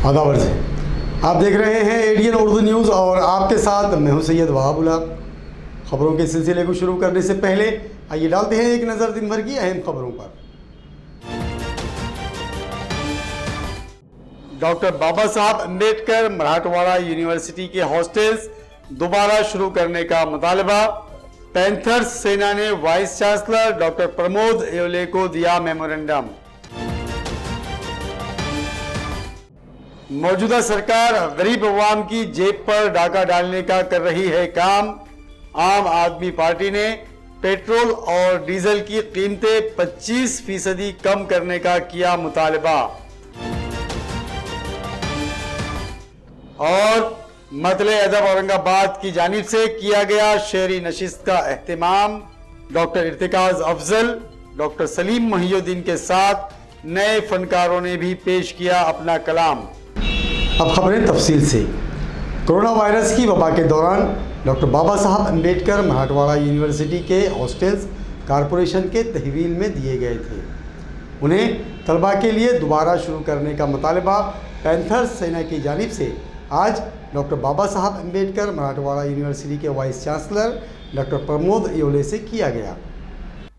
आदाब से आप देख रहे हैं एडीएन उर्दू न्यूज़ और आपके साथ मैं हूं सैयद वहाब उल हक। खबरों के सिलसिले को शुरू करने से पहले आइए डालते हैं एक नज़र दिन भर की अहम खबरों पर। डॉक्टर बाबा साहब अम्बेडकर मराठवाड़ा यूनिवर्सिटी के हॉस्टल्स दोबारा शुरू करने का मुतालबा। पैंथर्स सेना ने vice chancellor doctor Pramod Yevle को दिया मेमोरेंडम। मौजूदा सरकार गरीब अवाम की जेब पर डाका डालने का कर रही है काम। आम आदमी पार्टी ने पेट्रोल और डीजल की कीमतें 25% कम करने का किया मुतालबा। और मतले अदब औरंगाबाद की जानिब से किया गया शेरी नशिस्त का एहतमाम। डॉक्टर इर्तिकाज अफजल, डॉक्टर सलीम मोहिउद्दीन के साथ नए फनकारों ने भी पेश किया अपना कलाम। अब खबरें तफसील से। कोरोना वायरस की वबा के दौरान डॉक्टर बाबा साहब अम्बेडकर मराठवाड़ा यूनिवर्सिटी के हॉस्टल्स कॉरपोरेशन के तहवील में दिए गए थे। उन्हें तलबा के लिए दोबारा शुरू करने का मुतालबा पैंथर्स सेना की जानिब से आज डॉक्टर बाबा साहब अम्बेडकर मराठवाड़ा यूनिवर्सिटी के vice chancellor doctor Pramod Yevle से किया गया।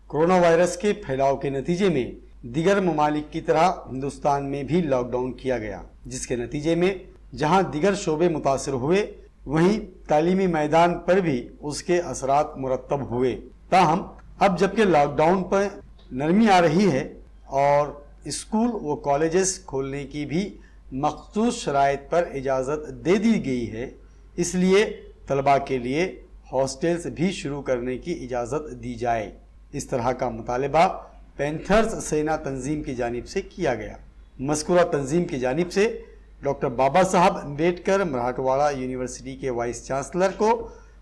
कोरोना वायरस के फैलाव के नतीजे में दीगर ममालिक की तरह हिंदुस्तान में भी लॉकडाउन किया गया, जिसके नतीजे में जहां दीगर शोबे मुतासर हुए वहीं तालीमी मैदान पर भी उसके असरात मुरतब हुए। ताहम अब जबकि लॉकडाउन पर नरमी आ रही है और स्कूल व कॉलेजेस खोलने की भी मखसूस शराइत पर इजाज़त दे दी गई है, इसलिए तलबा के लिए हॉस्टल्स भी शुरू करने की इजाज़त दी जाए। इस तरह का मुतालबा पैंथर्स सेना तंजीम की जानिब से किया गया। मज़कूरा तंजीम की जानिब से डॉक्टर बाबा साहब अम्बेडकर मराठवाड़ा यूनिवर्सिटी के वाइस चांसलर को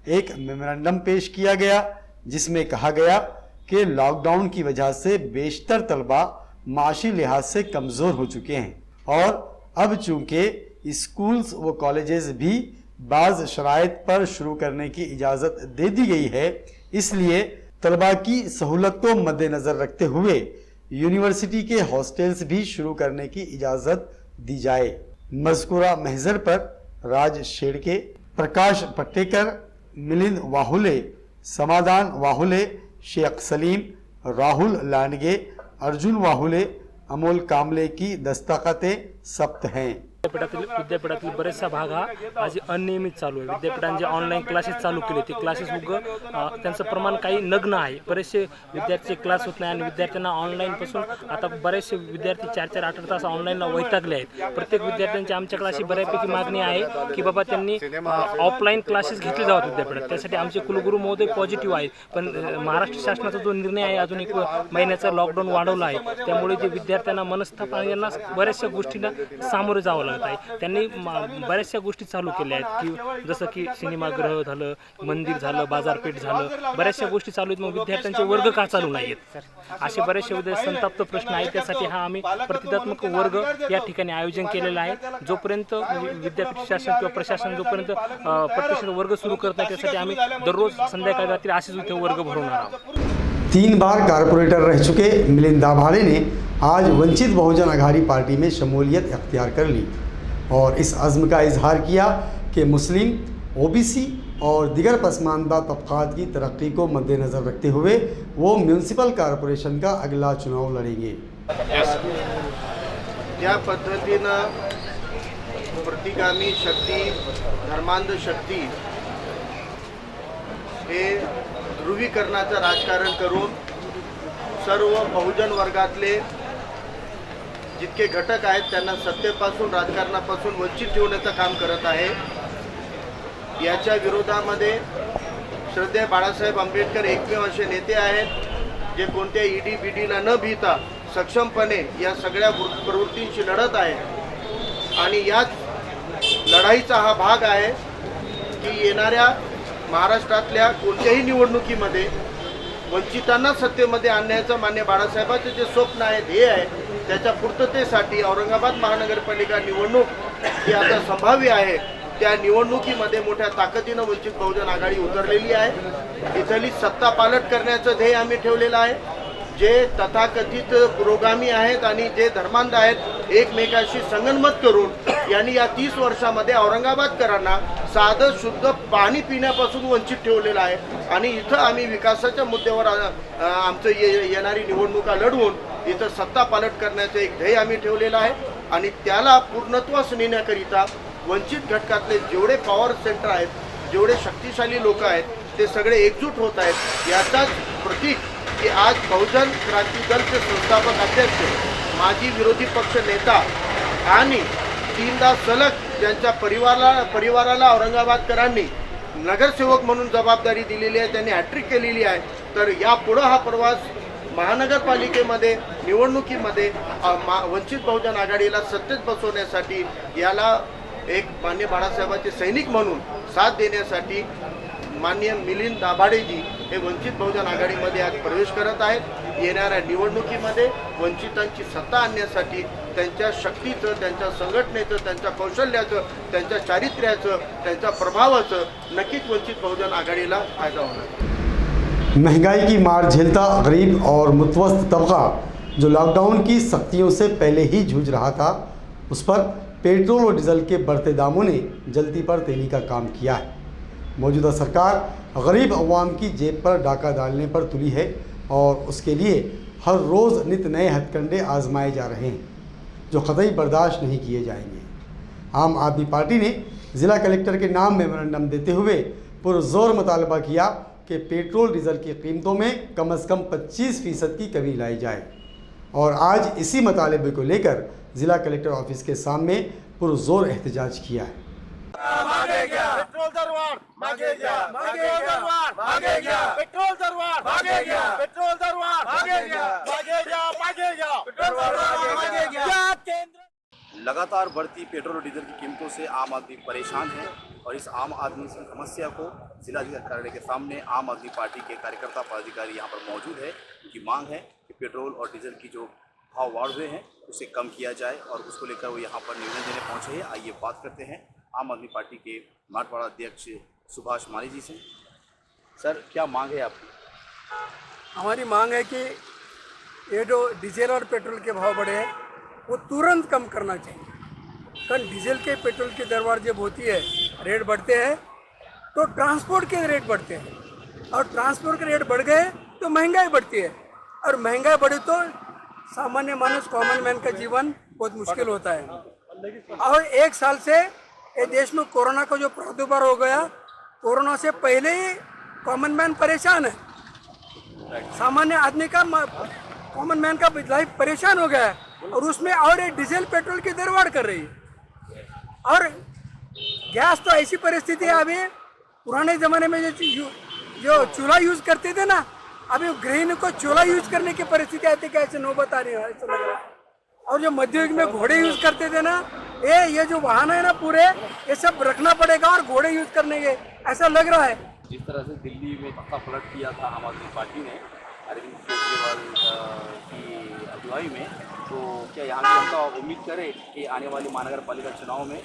एक मेमोरेंडम पेश किया गया, जिसमें कहा गया कि लॉकडाउन की वजह से बेशतर तलबा माशी लिहाज से कमज़ोर हो चुके हैं और अब चूँकि स्कूल्स व कॉलेजेस भी बाज़ शराइत पर शुरू करने की इजाज़त दे दी गई है, इसलिए तलबा की सहूलत को मद्देनज़र रखते हुए यूनिवर्सिटी के हॉस्टल्स भी शुरू करने की इजाज़त दी जाए। मज़कूरा महज़र पर राज शेड़के, प्रकाश पट्टेकर, मिलिंद वाहुले, समाधान वाहुले, शेख सलीम, राहुल लांडगे, अर्जुन वाहुले, अमोल कामले की दस्तखतें सख्त हैं। विद्यापीठातील बरेचसा भाग हा आज अनियमित चालू आहे। विद्यापीठांचे ऑनलाईन क्लासेस चालू केले, ते क्लासेस त्यांचं प्रमाण काही नग्न आहे। बरेचसे विद्यार्थी क्लास होत नाही आणि विद्यार्थ्यांना ऑनलाईन पासून आता बरेचसे विद्यार्थी 4-4 8 तास ऑनलाईनला वैतागले आहेत। प्रत्येक विद्यार्थ्यांची आमच्या क्लासची बऱ्यापैकी मागणी आहे की बाबा त्यांनी ऑफलाईन क्लासेस घेतले जावेत विद्यापीठात। त्यासाठी आमचे कुलगुरू महोदय पॉझिटिव्ह आहेत, पण महाराष्ट्र शासनाचा जो निर्णय आहे अजून 1 महिन्याचा लॉकडाऊन वाढवला आहे, त्यामुळे जे विद्यार्थ्यांना मनस्ताप आणि यांना बऱ्याचशा गोष्टींना सामोरे जावं लागतं आहे। त्यांनी बऱ्याचशा गोष्टी चालू केल्या आहेत की जसं की सिनेमागृह झालं, मंदिर झालं, बाजारपेठ झालं, बऱ्याचशा गोष्टी चालू आहेत। मग विद्यार्थ्यांचे वर्ग का चालू नाहीत, असे बरेचसे संताप्त प्रश्न आहेत। त्यासाठी हा आम्ही प्रतिदात्मक वर्ग या ठिकाणी आयोजन केलेला आहे। जोपर्यंत विद्यापीठ शासन किंवा प्रशासन जोपर्यंत प्रत्यक्ष वर्ग सुरू करत नाही, त्यासाठी आम्ही दररोज संध्याकाळी रात्री असेच इथे वर्ग भरवणार आहोत। 3 बार कारपोरेटर रह चुके मिलिंद दाभाड़े ने आज वंचित बहुजन अघाड़ी पार्टी में शमूलियत अख्तियार कर ली और इस अज़्म का इजहार किया कि मुस्लिम, ओबीसी और दिगर पसमानदा तबक़ात की तरक्की को मद्देनज़र रखते हुए वो म्यूनसिपल कॉरपोरेशन का अगला चुनाव लड़ेंगे। ज्या पद्धतीनं प्रतिगामी शक्ती, धर्मांध शक्ती हे ध्रुवीकरणाचं राजकारण करून सर्व बहुजन वर्गातले जितके घटक आहेत त्यांना सत्तेपासून, राजकारणापासून वंचित ठेवण्याचं काम करत आहे। याच्या विरोधामध्ये श्रद्धेय बाळासाहेब आंबेडकर एकमेव असे नेते आहेत जे कोणत्या ईडी-बीडीला न भीता सक्षमपणे या सगळ्या प्रवृत्तींशी लढत आहेत आणि याच लढाईचा हा भाग आहे की येणाऱ्या महाराष्ट्रातल्या कोणत्याही निवडणुकीमध्ये वंचितांना सत्तेमध्ये आणण्याचं मान्य बाळासाहेबांचे जे स्वप्न आहे, ध्येय आहे, त्याच्या पूर्ततेसाठी औरंगाबाद महानगरपालिका निवडणूक ही आता संभाव्य आहे। त्या निवडणुकीमध्ये मोठ्या ताकदीनं वंचित बहुजन आघाडी उतरलेली आहे। इथली सत्ता पालट करण्याचं ध्येय आम्ही ठेवलेलं आहे। जे तथाकथित पुरोगामी आहेत आणि जे धर्मांध आहेत एकमेकांशी संगनमत करून यांनी या 30 वर्षामध्ये औरंगाबादकरांना साधं शुद्ध पाणी पिण्यापासून वंचित ठेवलेलं आहे. आणि इथं आम्ही विकासाच्या मुद्द्यावर आमचं येणारी निवडणुका लढवून इथं सत्ता पालट करण्याचं एक ध्येय आम्ही ठेवलेलं आहे. आणि त्याला पूर्णत्वास नेण्याकरिता वंचित घटकातले जेवढे पॉवर सेंटर आहेत, जेवढे शक्तिशाली लोक आहेत, ते सगळे एकजूट होत आहेत. याचाच प्रतीक की आज बहुजन क्रांती दलचे संस्थापक अध्यक्ष, माजी विरोधी पक्ष नेता आणि 3दा सलग ज्यांच्या परिवाराला औरंगाबादकरांनी नगरसेवक म्हणून जबाबदारी दिलेली आहे, त्यांनी हॅट्रिक केलेली आहे. तर यापुढं हा प्रवास महानगरपालिकेमध्ये निवडणुकीमध्ये वंचित बहुजन आघाडीला सत्तेत बसवण्यासाठी याला एक मान्य बाळासाहेबांचे सैनिक म्हणून साथ देण्यासाठी माननीय मिलिंद दाभाडेजी हे वंचित बहुजन आघाडीमध्ये आज प्रवेश करत आहेत. येणाऱ्या निवडणुकीमध्ये वंचितांची सत्ता आणण्यासाठी त्यांच्या शक्तीचं, त्यांच्या संघटनेचं, त्यांच्या कौशल्याचं, त्यांच्या चारित्र्याचं, त्यांच्या प्रभावाचं नक्कीच वंचित बहुजन आघाडीला फायदा होणार. महंगाई की मार झेलता गरीब और मुतवस्त तबका जो लॉकडाउन की सख्तियों से पहले ही जूझ रहा था, उस पर पेट्रोल और डीजल के बढ़ते दामों ने जलती पर तेली का काम किया है. मौजूदा सरकार गरीब अवाम की जेब पर डाका डालने पर तुली है और उसके लिए हर रोज़ नित नए हथकंडे आजमाए जा रहे हैं जो कतई बर्दाश्त नहीं किए जाएंगे. आम आदमी पार्टी ने ज़िला कलेक्टर के नाम मेमोरेंडम देते हुए पुरजोर मुतालबा किया कि पेट्रोल डीजल की कीमतों में कम से कम 25% की कमी लाई जाए. और आज इसी मुतालबे को लेकर ज़िला कलेक्टर ऑफिस के सामने पुरजोर एहतजाज किया है. पेट्रोल दरवार मांगे गया, पेट्रोल दरवार मांगे गया, पेट्रोल दरवार मांगे गया, पेट्रोल दरवार मांगे गया, मांगे गया, पेट्रोल दरवार मांगे गया. लगातार बढ़ती पेट्रोल और डीजल की कीमतों से आम आदमी परेशान है और इस आम आदमी की समस्या को जिलाधिकारी कार्यालय के सामने आम आदमी पार्टी के कार्यकर्ता पदाधिकारी यहाँ पर मौजूद है. उनकी मांग है कि पेट्रोल और डीजल की जो भाव बढ़ हुए हैं उसे कम किया जाए और उसको लेकर वो यहाँ पर निवेदन देने पहुँचे हैं. आइए बात करते हैं आम आदमी पार्टी के माठवाड़ा अध्यक्ष सुभाष माली जी से. सर, क्या मांग है आपकी? हमारी मांग है कि ये जो डीजल और पेट्रोल के भाव बढ़े हैं वो तुरंत कम करना चाहिए. कारण डीजल के पेट्रोल की दरबार जब होती है, रेट बढ़ते हैं तो ट्रांसपोर्ट के रेट बढ़ते हैं और ट्रांसपोर्ट के रेट बढ़ गए तो महंगाई बढ़ती है और महंगाई बढ़ी तो सामान्य मानस, कॉमन मैन का जीवन बहुत मुश्किल होता है. और एक साल से ये देश में कोरोना का जो प्रादुर्भाव हो गया, कोरोना से पहले ही कॉमन मैन परेशान है. सामान्य आदमी का, कॉमन मैन का लाइफ परेशान हो गया है और उसमें और ये डीजल पेट्रोल की दर बढ़ कर रही है. और गैस तो ऐसी परिस्थिति है, अभी पुराने ज़माने में जो चूल्हा यूज़ करते थे ना, अभी गृहिणी को चूल्हा यूज़ करने की परिस्थिति आती है. ऐसे नौबत आ रही है, ऐसा लग रहा है. और जो मध्ययुग में घोड़े यूज़ करते थे ना, ये जो वाहन है ना पूरे, ये सब रखना पड़ेगा और घोड़े यूज़ करने के, ऐसा लग रहा है. जिस तरह से दिल्ली में तख्ता पलट किया था आम आदमी पार्टी ने अरविंद केजरीवाल की अगुवाई में, तो क्या यहाँ की जनता उम्मीद करे कि आने वाली महानगर पालिका चुनाव में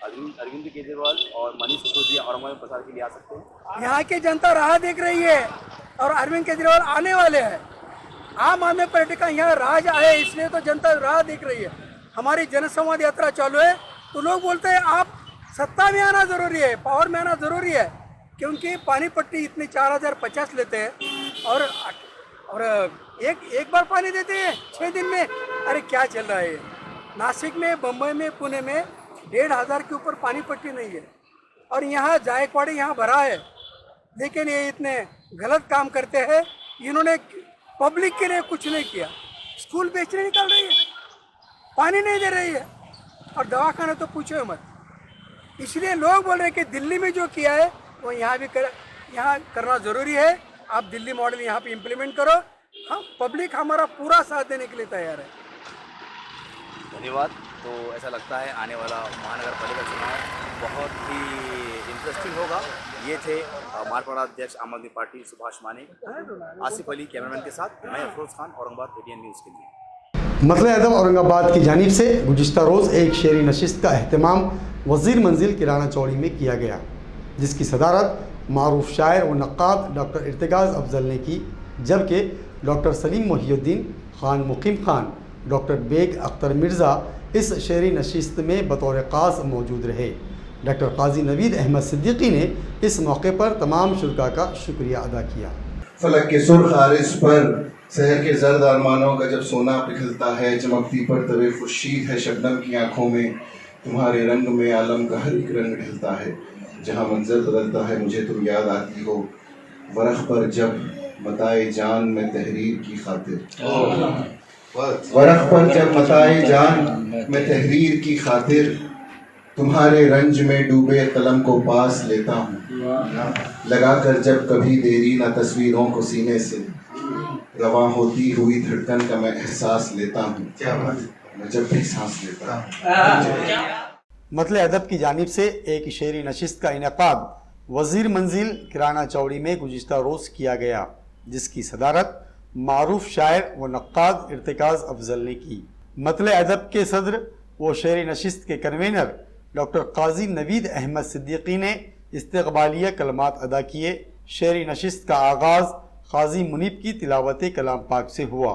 अरविंद केजरीवाल और मनीष सिसोदिया औरंगाबाद प्रचार के लिए आ सकते हैं? यहाँ की जनता राह देख रही है और अरविंद केजरीवाल आने वाले हैं. आम आदमी पार्टी का यहाँ राज आए इसलिए तो जनता राह देख रही है. हमारी जनसंवाद यात्रा चालू है तो लोग बोलते हैं आप सत्ता में आना ज़रूरी है, पावर में आना ज़रूरी है, क्योंकि पानी पट्टी इतने 4050 लेते हैं और एक बार पानी देते हैं 6 दिन में. अरे क्या चल रहा है. नासिक में, बम्बई में, पुणे में 1500 के ऊपर पानी पट्टी नहीं है और यहाँ जायकवाड़ी यहाँ भरा है. लेकिन ये इतने गलत काम करते हैं. इन्होंने पब्लिक के लिए कुछ नहीं किया. स्कूल बेचने निकल रही है, पानी नहीं दे रही है और दवाखाना तो पूछो मत. इसलिए लोग बोल रहे हैं कि दिल्ली में जो किया है वो यहाँ भी यहाँ करना ज़रूरी है. आप दिल्ली मॉडल यहाँ पे इम्प्लीमेंट करो. हम पब्लिक हमारा पूरा साथ देने के लिए तैयार है. धन्यवाद. तो ऐसा लगता है आने वाला महानगर पालिका चुनाव बहुत ही इंटरेस्टिंग होगा. ये थे माठवाड़ा अध्यक्ष आम आदमी पार्टी सुभाष माने. आसिफ अली कैमरामैन के साथ मैं अफरोज खान, औरंगाबाद एटीएन न्यूज़ के लिए. मतले अदब औरंगाबाद की जानिब से गुज़िश्ता रोज़ एक शेरी नशिस्त का अहतमाम वज़ीर मंजिल किराना चौड़ी में किया गया, जिसकी सदारत मारूफ शायर व नक्काद डॉक्टर इर्तिकाज़ अफजल ने की, जबकि डॉक्टर सलीम मोहिउद्दीन, खान मुकीम खान, डॉक्टर बेग अख्तर मिर्ज़ा, اس شعری نشست میں بطور خاص موجود رہے۔ ڈاکٹر قاضی نوید احمد صدیقی نے اس موقع پر تمام شرکاء کا شکریہ ادا کیا۔ فلک کے سرخ عارض پر سحر کے زرد ارمانوں کا جب سونا پگھلتا ہے، چمکتی پر طوے خورشید ہے شبنم کی آنکھوں میں، تمہارے رنگ میں عالم کا ہر ایک رنگ ڈھلتا ہے، جہاں منظر بدلتا ہے مجھے تم یاد آتی ہو، ورق پر جب متائے جان میں تحریر کی خاطر، ورق پر جب متائے جان میں تحریر کی خاطر، تمہارے رنج میں ڈوبے قلم کو پاس لیتا ہوں، لگا کر جب کبھی دیری نہ تصویروں کو سینے سے، رواں ہوتی ہوئی دھڑکن کا میں احساس لیتا ہوں، میں جب بھی سانس لیتا ہوں۔ مطلع ادب کی جانب سے ایک شعری نشست کا انعقاد وزیر منزل کرانا چوڑی میں گزشتہ روز کیا گیا، جس کی صدارت معروف شاعر و نقاد ارتکاز افضل نے کی۔ مطلع ادب کے صدر و شعری نشست کے کنوینر ڈاکٹر قاضی نوید احمد صدیقی نے استقبالیہ کلمات ادا کیے۔ شعری نشست کا آغاز قاضی منیب کی تلاوت کلام پاک سے ہوا۔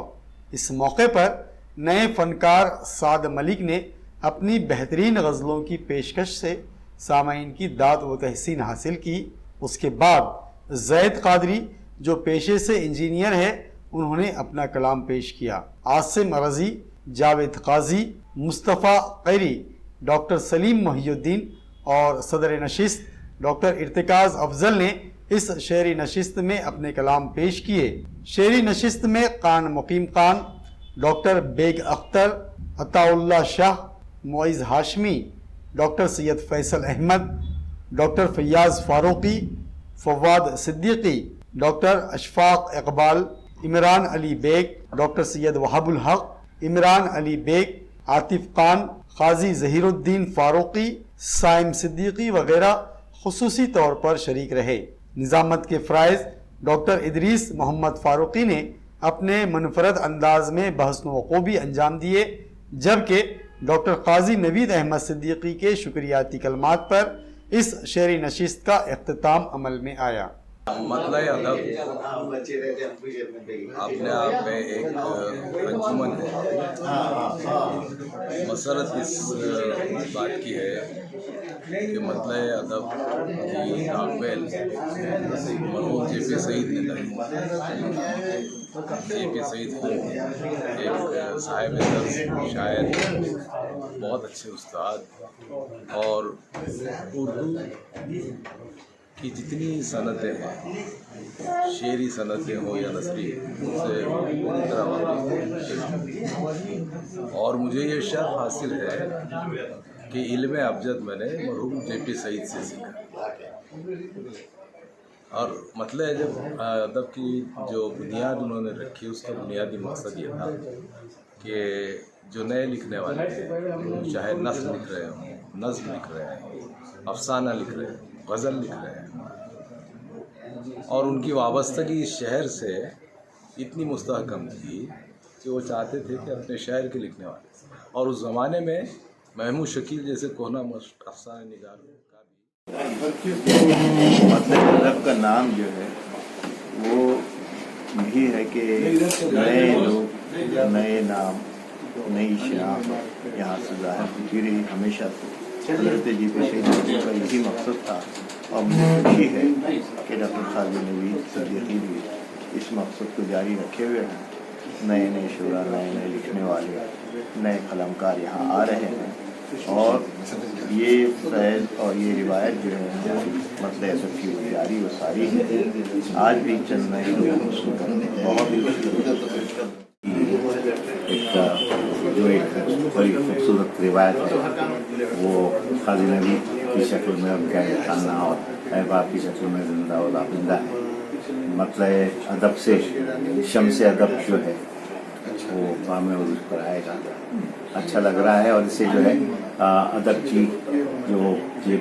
اس موقع پر نئے فنکار سعد ملک نے اپنی بہترین غزلوں کی پیشکش سے سامعین کی داد و تحسین حاصل کی۔ اس کے بعد زید قادری جو پیشے سے انجینئر ہے، انہوں نے اپنا کلام پیش کیا۔ عاصم رضی، جاوید قاضی، مصطفیٰ قیری، ڈاکٹر سلیم محی الدین اور صدر نشست ڈاکٹر ارتکاز افضل نے اس شعری نشست میں اپنے کلام پیش کیے۔ شعری نشست میں خان مقیم خان، ڈاکٹر بیگ اختر، عطا اللہ شاہ، معیز ہاشمی، ڈاکٹر سید فیصل احمد، ڈاکٹر فیاض فاروقی، فواد صدیقی، ڈاکٹر اشفاق اقبال، عمران علی بیگ، ڈاکٹر سید وہاب الحق، عمران علی بیگ، عاطف خان، قاضی ظہیر الدین فاروقی، سائم صدیقی وغیرہ خصوصی طور پر شریک رہے۔ نظامت کے فرائض ڈاکٹر ادریس محمد فاروقی نے اپنے منفرد انداز میں بحث وخوبی انجام دیے، جبکہ ڈاکٹر قاضی نوید احمد صدیقی کے شکریاتی کلمات پر اس شعری نشست کا اختتام عمل میں آیا۔ مطلع ادب اپنے آپ میں ایک انجمن ہے۔ مسرت اس بات کی ہے کہ مطلع ادب کی ناول مرحوم جے پی سعید نے لکھی۔ جے پی سعید ایک صاحب درس شاعر، بہت اچھے استاد، اور اردو کی جتنی صنعتیں ہیں، شعری صنعتیں ہوں یا نثری، ان سے پوری طرح واقف ہیں۔ اور مجھے یہ شرف حاصل ہے کہ علم ابجد میں نے مرحوم جے پی سعید سے سیکھا۔ اور مطلع ادب کی جو بنیاد انہوں نے رکھی، اس کا بنیادی مقصد یہ تھا کہ جو نئے لکھنے والے ہیں، چاہے نثر لکھ رہے ہوں، نظم لکھ رہے ہیں، افسانہ لکھ رہے ہیں، غزل لکھ رہے ہیں، اور ان کی وابستگی اس شہر سے اتنی مستحکم تھی کہ وہ چاہتے تھے کہ اپنے شہر کے لکھنے والے، اور اس زمانے میں محمود شکیل جیسے کوہنا مشق افسانہ نگار کا بھی مطلع ادب کا نام جو ہے وہ بھی ہے کہ نئے لوگ، نئے نام، نئی شناخت یہاں سے ظاہر ہوتی رہی ہمیشہ سے۔ حضرت جی پی سعید کا یہی مقصد تھا، اور مجھے خوشی ہے کہ ڈاکٹر قاضی نوید صدیقی بھی اس مقصد کو جاری رکھے ہوئے ہیں۔ نئے نئے شعراء، نئے نئے لکھنے والے، نئے قلمکار یہاں آ رہے ہیں، اور یہ فیض اور یہ روایت جو ہے مطلع ادب کی وہ جاری و ساری ہے۔ آج بھی چند نئے لوگ اس کو بہت ہی جو ایک بڑی خوبصورت روایت ہے، وہ قاضی نوید کی شکل میں ان کا خانہ اور احباب کی شکل میں زندہ و زندہ ہے۔ مطلع ادب سے شمس ادب جو ہے وہ بام عروج پر آئے گا۔ اچھا لگ رہا ہے، اور اس سے جو ہے ادب کی جو یہ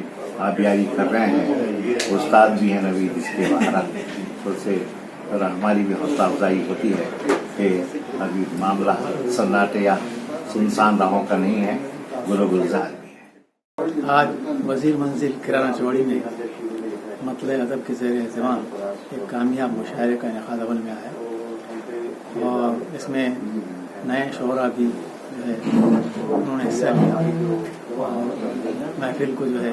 آبیاری کر رہے ہیں استاد بھی ہیں نوید، اس کے باہر تو سے ہماری بھی حوصلہ افزائی ہوتی ہے کہ ابھی معاملہ سناٹے یا سنسان راہوں کا نہیں ہے، گل و گلزار بھی ہے۔ آج وزیر منزل کرانا چوڑی میں مطلع ادب کے زیر اہتمام ایک کامیاب مشاعرے کا انعقاد عمل میں آیا، اور اس میں نئے شعراء بھی जो है उन्होंने हिस्सा लिया और महफिल को जो है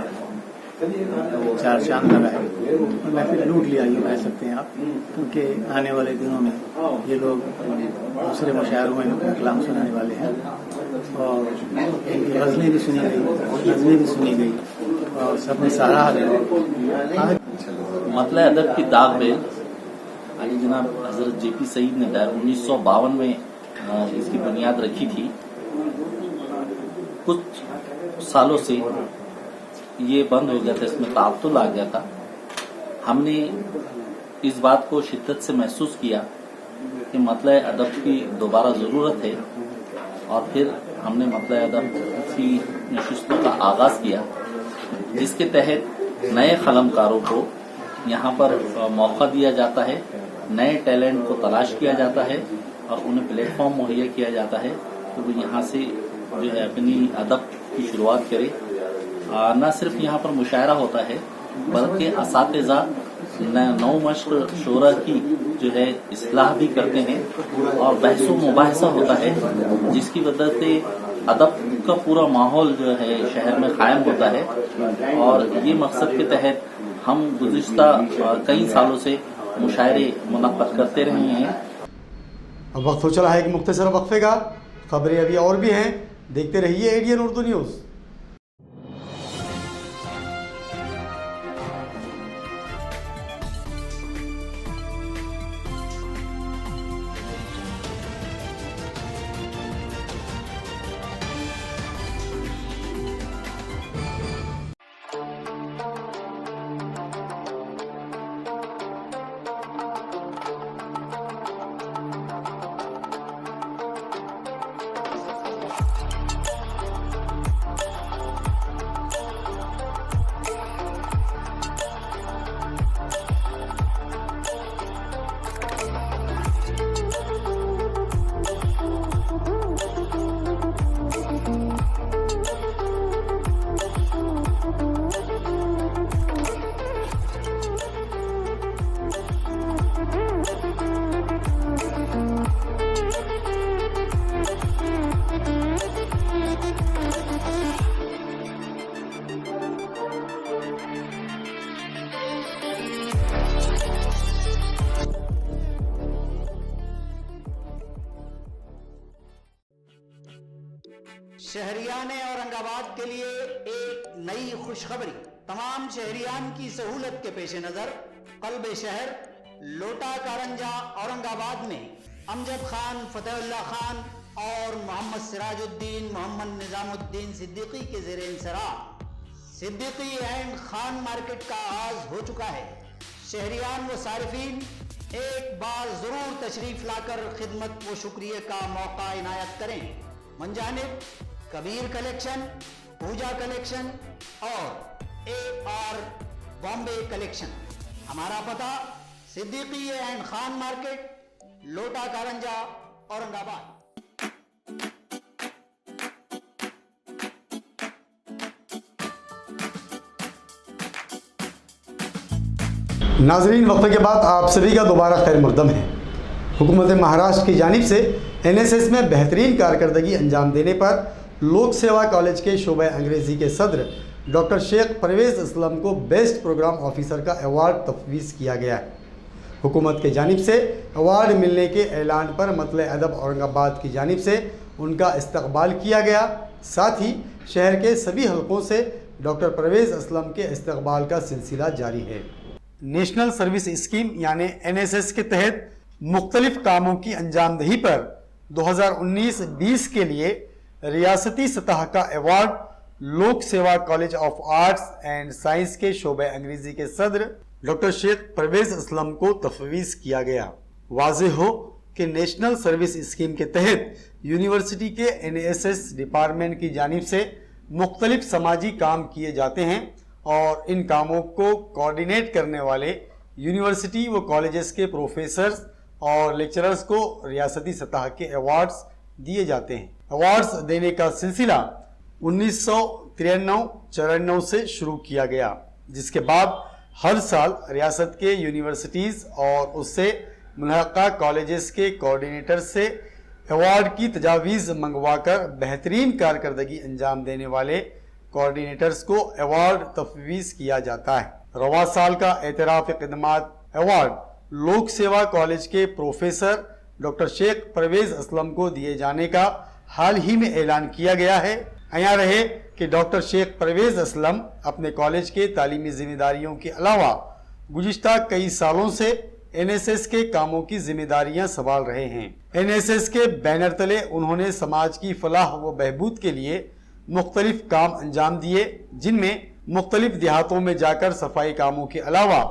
चार चांद लगा है और महफिल लूट लिया ये कह सकते हैं आप, क्योंकि आने वाले दिनों में ये लोग दूसरे मुशायरों में कलाम सुनाने वाले हैं और इनकी गज़लें भी सुनी गई, नज़में भी सुनी गई और सबने सराहा है। मतलब अदब की दाग में अली जनाब हजरत जेपी सईद ने 1952 में इसकी बुनियाद रखी थी। कुछ सालों से ये बंद हो गया था, इसमें ताअत्तुल आ गया था। हमने इस बात को शिद्दत से महसूस किया कि मतलब अदब की दोबारा ज़रूरत है और फिर हमने मतलब अदब की नशिस्तों का आगाज़ किया, जिसके तहत नए कलमकारों को यहाँ पर मौका दिया जाता है, नए टैलेंट को तलाश किया जाता है और उन्हें प्लेटफॉर्म मुहैया किया जाता है कि वो यहाँ से जो है अपनी अदब की शुरुआत करे। न सिर्फ यहाँ पर मुशायरा होता है बल्कि असातिज़ा नौ मश्क शोरा की जो है इस्लाह भी करते हैं और बहसो मुबाहसा होता है, जिसकी वजह से अदब का पूरा माहौल जो है शहर में कायम होता है। और ये मकसद के तहत हम गुज़िश्ता कई सालों से मुशायरे मुनक़्क़द करते रहे हैं। अब वक्त हो चला है एक मुख्तसर वक्फे का। खबरें अभी और भी हैं, देखते रहिए एडीएन उर्दू न्यूज़। शहरियान औरंगाबाद के लिए एक नई खुशखबरी। तमाम शहरियान की सहूलत के पेश नजर कल्बे शहर लोटा कारंजा औरंगाबाद में अमजद खान, फतेहुल्लाह खान और मोहम्मद सिराजुद्दीन, मोहम्मद निजामुद्दीन सिद्दीकी के ज़ेर इंसराह सिद्दीकी एंड खान मार्केट का आगाज हो चुका है। शहरियान व सारिफीन एक बार जरूर तशरीफ लाकर खिदमत व शुक्रिया का मौका इनायत करें। मंजानिब कबीर कलेक्शन, पूजा कलेक्शन और AR बॉम्बे कलेक्शन। हमारा पता सिद्दीकी एंड खान मार्केट, लोटा कारंजा, औरंगाबाद। नाजरीन, वक्फे के बाद आप सभी का दोबारा खैर मकदम है। हुकूमत महाराष्ट्र की जानिब से NSS में बेहतरीन कारकर्दगी अंजाम देने पर लोक सेवा कॉलेज के शोबे अंग्रेज़ी के सदर डॉक्टर शेख परवेज़ असलम को बेस्ट प्रोग्राम ऑफिसर का अवार्ड तफवीज़ किया गया है। हुकूमत के जानिब से अवार्ड मिलने के ऐलान पर मतले अदब औरंगाबाद की जानिब से उनका इस्तकबाल किया गया। साथ ही शहर के सभी हलकों से डॉक्टर परवेज़ असलम के इस्तकबाल का सिलसिला जारी है। नेशनल सर्विस स्कीम यानी NSS के तहत मुख्तलिफ कामों की अंजामदही पर 2019-20 के लिए रियासती सतह का अवार्ड लोक सेवा college of arts and science के शोबे अंग्रेजी के सदर डॉक्टर शेख परवेज़ असलम को तफवीज़ किया गया। वाज़ेह हो कि नेशनल सर्विस स्कीम के तहत यूनिवर्सिटी के NSS डिपार्टमेंट की जानिब से मुख्तलिफ समाजी काम किए जाते हैं और इन कामों को कोऑर्डिनेट करने वाले यूनिवर्सिटी व कॉलेजेस के प्रोफेसर्स और लेक्चरर्स को रियासती सतह के अवार्ड्स दिए जाते हैं। अवार्ड्स देने का सिलसिला 1993-94 से शुरू किया गया, जिसके बाद हर साल रियासत के यूनिवर्सिटीज़ और उससे मुल्हक़ा कॉलेजेस के कोऑर्डिनेटर से ایوارڈ کی تجاویز منگوا کر بہترین کارکردگی انجام دینے والے کوآرڈینیٹرز کو ایوارڈ تفویض کیا جاتا ہے۔ رواں سال کا اعتراف خدمات ایوارڈ لوک سیوا کالج کے پروفیسر ڈاکٹر شیخ پرویز اسلم کو دیے جانے کا حال ہی میں اعلان کیا گیا ہے۔ ایاں رہے کہ ڈاکٹر شیخ پرویز اسلم اپنے کالج کے تعلیمی ذمہ داریوں کے علاوہ گزشتہ کئی سالوں سے NSS کے کاموں کی ذمہ داریاں سنبھال رہے ہیں۔ NSS کے بینر تلے انہوں نے سماج کی فلاح و بہبود کے لیے مختلف کام انجام دیے، جن میں مختلف دیہاتوں میں جا کر صفائی کاموں کے علاوہ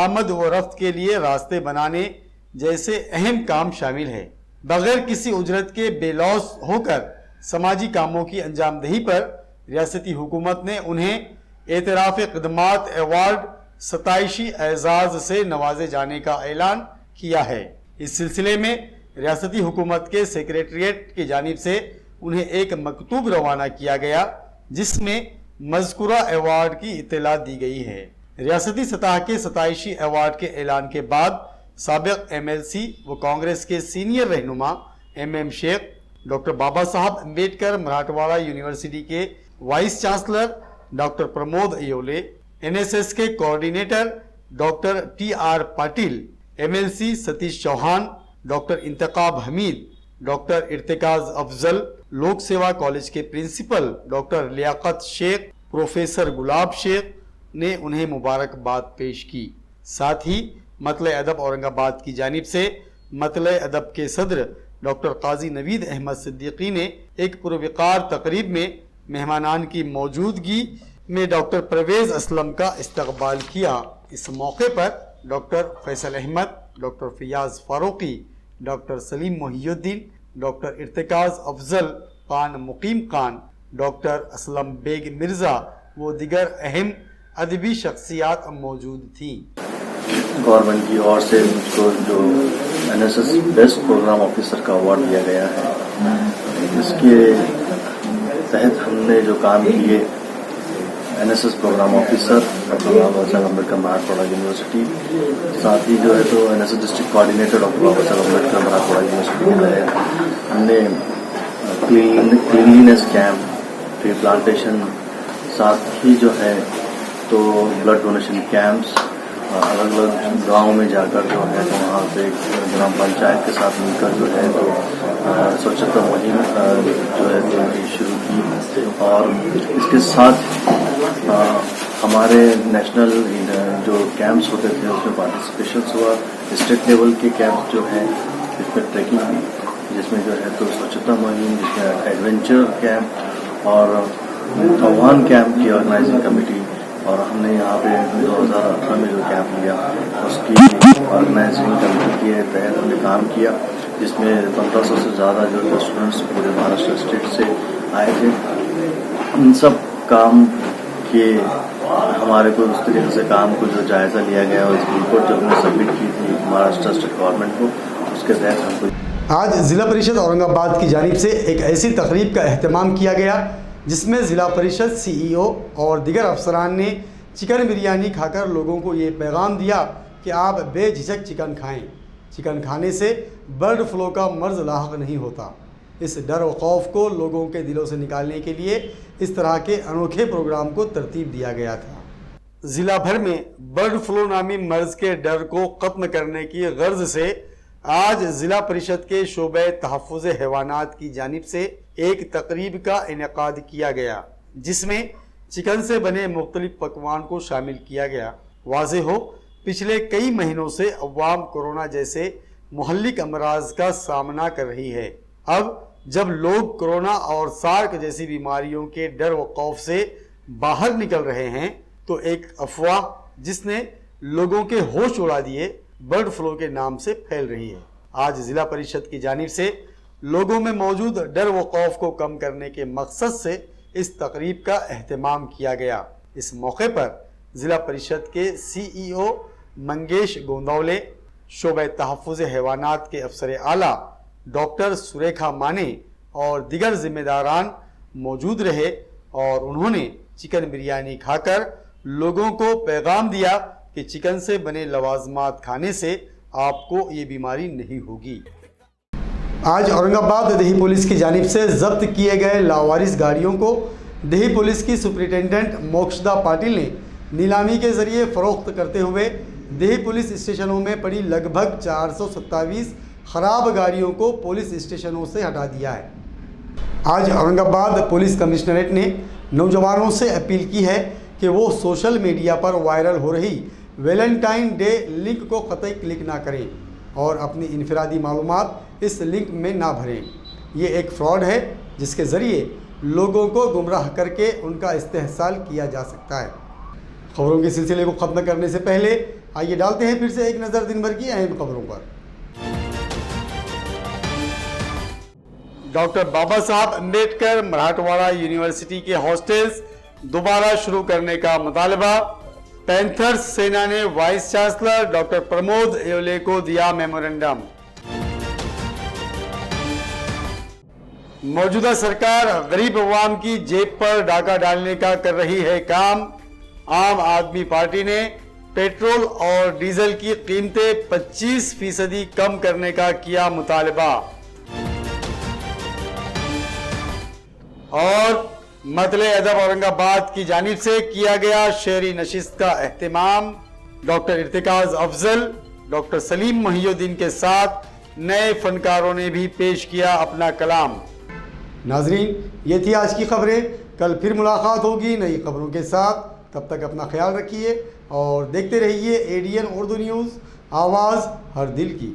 آمد و رفت کے لیے راستے بنانے جیسے اہم کام شامل ہے۔ بغیر کسی اجرت کے بے لوث ہو کر سماجی کاموں کی انجام دہی پر ریاستی حکومت نے انہیں اعتراف خدمات ایوارڈ 27 اعزاز سے نوازے جانے کا اعلان کیا ہے۔ اس سلسلے میں ریاستی حکومت کے سیکریٹریٹ کی جانب سے انہیں ایک مکتوب روانہ کیا گیا، جس میں مذکورہ ایوارڈ کی اطلاع دی گئی ہے۔ ریاستی سطح کے 27 ایوارڈ کے اعلان کے بعد سابق MLC و کانگریس کے سینئر رہنما MM شیخ، ڈاکٹر بابا صاحب امبیڈکر مراٹھواڑہ یونیورسٹی کے vice chancellor doctor Pramod Yeole, NSS کے coordinator doctor TR Patil, MLC Satish Chavan, doctor Intekhab Hameed, doctor Irtikaz Afzal, Lok Seva college کے principal doctor Liaqat Sheikh, professor گلاب شیخ نے انہیں مبارکباد پیش کی۔ ساتھ ہی مطلع ادب اورنگ آباد کی جانب سے مطلع ادب کے صدر ڈاکٹر قاضی نوید احمد صدیقی نے ایک پروقار تقریب میں مہمانان کی موجودگی میں ڈاکٹر پرویز اسلم کا استقبال کیا۔ اس موقع پر doctor Faisal Ahmed, doctor Fayyaz Farooqui, doctor Saleem Mohi Uddin, doctor Irtikaz Afzal, Khan Muqeem Khan, doctor Aslam Baig Mirza و دیگر اہم ادبی شخصیات موجود تھیں۔ گورنمنٹ کی اور سے مجھ کو جو NSS بیسٹ پروگرام آفیسر کا ایوارڈ دیا گیا ہے، اس کے تحت ہم نے جو کام کیے NSS programme officer doctor Baba Saheb Ambedkar Marathwada university, ساتھ ہی جو ہے تو NSS district coordinator doctor Baba Saheb Ambedkar Marathwada university میں ہے۔ ہم نے کلینلینس کیمپ، ٹری پلانٹیشن، ساتھ ہی جو ہے تو بلڈ ڈونیشن کیمپس الگ الگ گاؤں میں جا کر جو ہے تو وہاں پہ گرام پنچایت کے ساتھ مل کر جو ہے تو سوچھتا مہم جو ہے تو شروع کی، اور اس کے ساتھ ہمارے نیشنل جو کیمپس ہوتے تھے اس میں پارٹیسپیشنس ہوا۔ اسٹیٹ لیول کے کیمپس جو ہیں اس میں ٹریکنگ ہوئی، جس میں جو ہے تو سوچھتا مہم، جس میں ایڈونچر کیمپ اور آہوان کیمپ کی آرگنائزنگ کمیٹی، اور ہم نے یہاں پہ 2018 میں جو کیمپ لیا اس کی آرگنائزنگ کمیٹی کے تحت ہم نے کام کیا، جس میں 1500 سے زیادہ جو اسٹوڈنٹس پورے مہاراشٹر اسٹیٹ سے آئے تھے۔ ان سب کام کے ہمارے کو اس طریقے سے کام کو جو جائزہ لیا گیا اور اس کی رپورٹ جو ہم نے سبمٹ کی تھی مہاراشٹر اسٹیٹ گورنمنٹ کو، اس کے تحت ہم کو آج ضلع پریشد اورنگ آباد کی جانب سے ایک ایسی تقریب کا اہتمام کیا گیا جس میں ضلع پریشد CEO اور دیگر افسران نے چکن بریانی کھا کر لوگوں کو یہ پیغام دیا کہ آپ بے جھجک چکن کھائیں۔ چکن کھانے سے برڈ فلو کا مرض لاحق نہیں ہوتا۔ اس ڈر و خوف کو لوگوں کے دلوں سے نکالنے کے لیے اس طرح کے انوکھے پروگرام کو ترتیب دیا گیا تھا۔ ضلع بھر میں برڈ فلو نامی مرض کے ڈر کو ختم کرنے کی غرض سے آج ضلع پریشد کے شعبہ تحفظ حیوانات کی جانب سے ایک تقریب کا انعقاد کیا گیا، جس میں چکن سے بنے مختلف پکوان کو شامل کیا گیا۔ واضح ہو، پچھلے کئی مہینوں سے عوام کورونا جیسے مہلک امراض کا سامنا کر رہی ہے۔ اب جب لوگ کورونا اور سارک جیسی بیماریوں کے ڈر و خوف سے باہر نکل رہے ہیں تو ایک افواہ جس نے لوگوں کے ہوش اڑا دیے برڈ فلو کے نام سے پھیل رہی ہے۔ آج ضلع پریشد کی جانب سے لوگوں میں موجود ڈر و خوف کو کم کرنے کے مقصد سے اس تقریب کا اہتمام کیا گیا۔ اس موقع پر ضلع پریشد کے CEO منگیش گوندولے، شعبہ تحفظ حیوانات کے افسر اعلیٰ ڈاکٹر سریکھا مانے اور دیگر ذمہ داران موجود رہے، اور انہوں نے چکن بریانی کھا کر لوگوں کو پیغام دیا کہ چکن سے بنے لوازمات کھانے سے آپ کو یہ بیماری نہیں ہوگی۔ आज औरंगाबाद दिल्ली पुलिस की जानिब से जब्त किए गए लावारिस गाड़ियों को दिल्ली पुलिस की सुपरिटेंडेंट मोक्षदा पाटिल ने नीलामी के जरिए फरोख्त करते हुए दिल्ली पुलिस स्टेशनों में पड़ी लगभग 427 खराब गाड़ियों को पुलिस स्टेशनों से हटा दिया है। आज औरंगाबाद पुलिस कमिश्नरेट ने नौजवानों से अपील की है कि वो सोशल मीडिया पर वायरल हो रही वैलेंटाइन डे लिंक को कतई क्लिक ना करें और अपनी इनफरादी मालूमात इस लिंक में ना भरें। ये एक फ्रॉड है जिसके ज़रिए लोगों को गुमराह करके उनका इस्तेहसाल किया जा सकता है। खबरों के सिलसिले को ख़त्म करने से पहले आइए डालते हैं फिर से एक नज़र दिन भर की अहम खबरों पर। डॉक्टर बाबा साहब अम्बेडकर मराठवाड़ा यूनिवर्सिटी के हॉस्टल्स दोबारा शुरू करने का मुतालबा। पैंथर्स सेना ने vice chancellor doctor Pramod Yevle को दिया मेमोरेंडम। मौजूदा सरकार गरीब अवाम की जेब पर डाका डालने का कर रही है काम। आम आदमी पार्टी ने पेट्रोल और डीजल की कीमतें 25% कम करने का किया मुतालबा। और मतले अदब औरंगाबाद की जानिब से किया गया शेरी नशिस्त का एहतिमाम। डॉक्टर इर्तिकाज अफजल, डॉक्टर सलीम महियुद्दीन के साथ नए फनकारों ने भी पेश किया अपना कलाम। नाजरीन, ये थी आज की खबरें। कल फिर मुलाकात होगी नई खबरों के साथ। तब तक अपना ख्याल रखिए और देखते रहिए ADN उर्दू न्यूज़, आवाज़ हर दिल की।